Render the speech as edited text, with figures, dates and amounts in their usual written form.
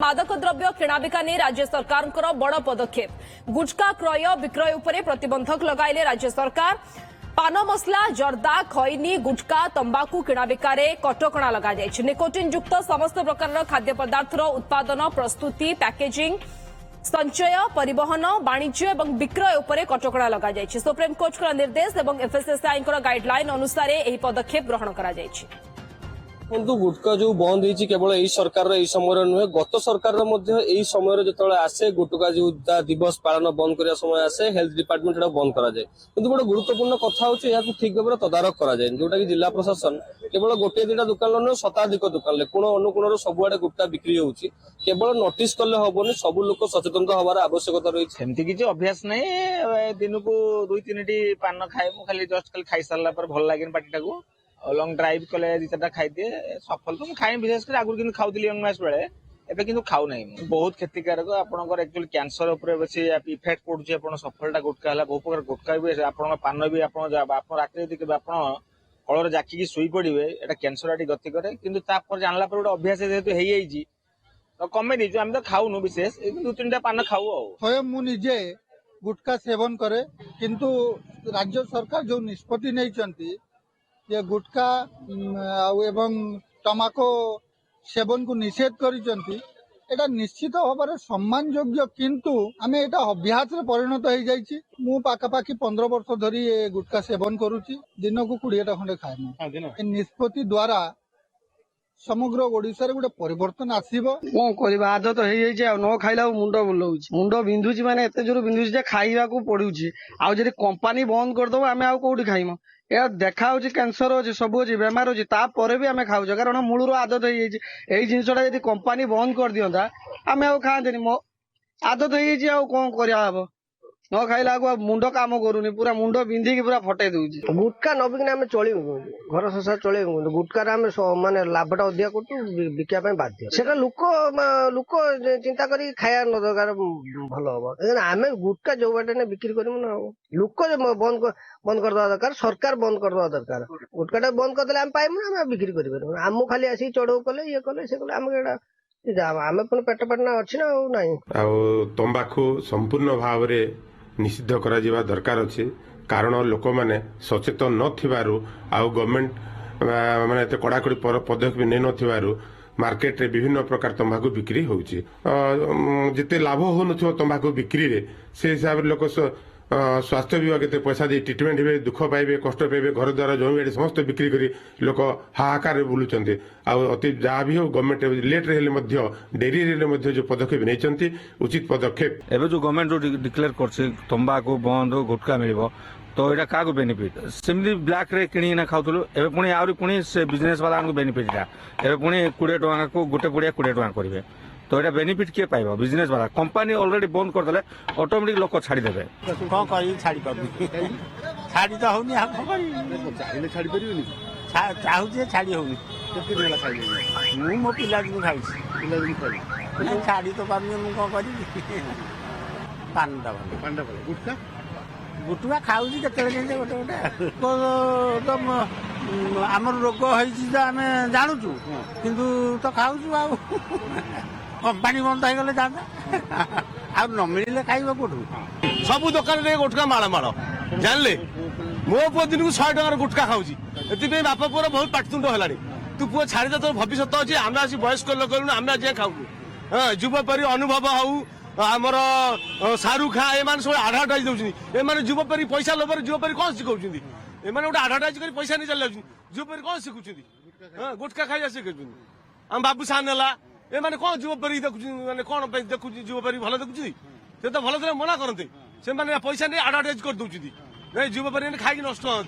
मादक द्रव्य किणाबिका नहीं राज्य सरकार बड़ पदक्षेप गुटखा क्रय विक्रय उपरे प्रतिबंधक लगाइले राज्य सरकार पान मसला जर्दा खैनी गुटखा तंबाकू किणाबिकार कटकणा लग निकोटिन युक्त समस्त प्रकार खाद्य पदार्थर उत्पादन प्रस्तुति पैकेजिंग संचय परिवहन वाणिज्य और विक्रय उपरे कटकणा लग सुप्रीमकोर्ट निर्देश और एफएसएसआई गाइडलाइन अनुसार यह पदक्षेप ग्रहण करा किंतु गुटखा जो बंद होती केवल यही सरकार समय नुहे गत सरकार समय जो आसे गुटखा जो दिवस पालन बंद करने समय आसे हेल्थ डिपार्टमेंट बंद कराए किंतु गोटे गुरुत्वपूर्ण कथा हूँ ठीक भाव तदारख कराए जोटा कि जिला प्रशासन केवल गोटे दुटा दुकान नुहे शताधिक दुकान कोण अनुकोण सबुआडे गुटखा बिक्री होती केवल नोटिस कले हेनी सब लोक सचेतन हबार आवश्यकता रही सेमती किसी अभ्यास नहीं दिन को 2-3 पान खाए खाली जस्ट खाली खाई सारा भल लगे पार्टी को लंग ड्राइव कले 2-4 खाईदिए सफल तो खाए विशेष आगुरी खाऊली यंग मास बेले एबे किंतु खाऊ नहीं बहुत क्षतिकारक आपंकर एक्चुअली कैंसर बेसी इफेक्ट पड़ुचे सफलटा गुटखा है बहुत प्रकार गुटखा भी आप पान भी आप रात कलर जाकी शुई पड़े एटा कैंसर आदि गति करे किंतु जानला गोटे अभ्यास जेहेतु तो कमे दीजिए आम तो खाऊनु विशेष 2-3 पान खाऊ स्वयं मुझे गुटखा सेवन करे किंतु राज्य सरकार जो निष्पत्ति नहीं ये गुटखा एवं तमाको सेवन को निषेध करिसेंती एटा निश्चित भाव सम्मान योग्य किंतु आमे एटा अभ्यास रे परिणत हो जाइछि मु पाखापाखि 15 वर्ष धरी ये गुटखा सेवन करूछि दिन को 20टा खंडे खाए निष्पत्ति द्वारा समग्र ओडिशा रे गोटे परिवर्तन आसीबो कोन करबा आदत हो जाइछि आ न खाइला मुंड बुलाउछि मुंड बिंधुछि माने एते जोर बिंधुछि जे खाइबा को पडुछि आ जदि कंपनी बंद कर दबो आमे आ कोठी खाइमो या देखा कैंसर अच्छे सब अच्छे बेमार अच्छे तापर भी आम खाऊ कारण मूलर आदत हो जाए जिनसा यदि कंपनी बंद कर दिंता आम खाते आदत हो कौन कर न खाइला मुंड काम करूनी पूरा मुंड बिंधिकी पूरा फटे दूसरी गुटखा न बिकने आम चल घर संसार चल गुटखार आम माने लाभटा अधिक करूँ बिकापी बाध्य से लोक लोक चिंता कर खाया न दरकार भल हम आम गुटखा जो बाटे बिक्री करूँ ना लोक बंद करदे दरकार सरकार बंद करदे दरकार गुटखाटा बंद करदे आम पाइबू आम बिक्री कर आम खाली आसिक चढ़ऊ कले ये कले से कले आम आम पुणी पेट पाटना अच्छी ना ना तंबाकू संपूर्ण भाव निषिद्ध करा जिबा दरकार अछि कारण लोक माने सचेतन न थिबारु आउ गवर्नमेंट माने एते कड़ाकड़ी पदक्षेप नै नथिबारु मार्केट रे विभिन्न प्रकार तंबाकू बिक्री होउची जेते लाभ हो नथिबो तंबाकू बिक्री रे से हिसाब रे लोक स्वास्थ्य विभाग के पैसा दे ट्रिटमेंट हे दुख पाइबे कष्ट पाइबे घर द्वारा जमी समस्त बिक्री करी लोक हाहाकार बुलूचंती अति जहाँ भी हो गवर्नमेंट लेट रे डेरी रे जो पदक्षेप नहीं उचित पदक्षेप एवं जो गवर्नमेंट जो डिक्लेयर कर तंबाकू बंद गुटखा मिल तो यहाँ क्या बेनिफिट सेमती ब्लैक रे किणी खाऊलु एवं पुणी आहरी पुणी से बिजनेस वाला बेनिफिट एवं पुणी 20 टଙ୍କା को गोटे पुड़िया 20 टଙ୍କା करेंगे तो ये बेनिफिट किए पाइबा बिजनेस वाला कंपनी ऑलरेडी बंद करदे ऑटोमेटिक लोक छाड़ी देबे कौन कर छाड़ी छाड़ी तो होनी चाहिए छाड़ी पारे चाहूँ छाड़ी होनी मुझे मो पिला दिन खाई छाड़ी तो पारे मुझे कौन करी पानटा गुटखा गुटखा खाऊँ केते गोटे गोटे आमर रोग होम जानूचु किंतु तो खाऊँ आ कंपानी बंद हो गले जाता आ न मिले खाइबा कोठू सब दुकान रे गुटखा माड़ माड़ जानले मो पुओ दिन को 100 टଙ୍କା गुटखा खाऊची एति बापा पुओर बहुत पाटतुंड हेलानी तू पुओ छाड़ी दे तो भविष्य अच्छे आम आसी वयस्क लोक आम आज खाऊ हाँ युवपीढ़ी अनुभव हूँ आमर शाहरुख खान एम सब आडभटाइज दौरान एम युवपीढ़ी पैसा लोभर युवपीढ़ी कौन शिखुच्च एम गोटे आडभटाइज कर पैसा नहीं चल युवपीढ़ी कौन शिखुच्च गुटखा खाई शिखुच्च आम बाबू साहन है एम कौन युवपीढ़ी देखुं कौन देखुं युवपीढ़ी भल देखुं से तो भल मना करते पैसा नहीं आडभटाइज कर दौरान युवपीढ़ी खाई नष्ट हाँ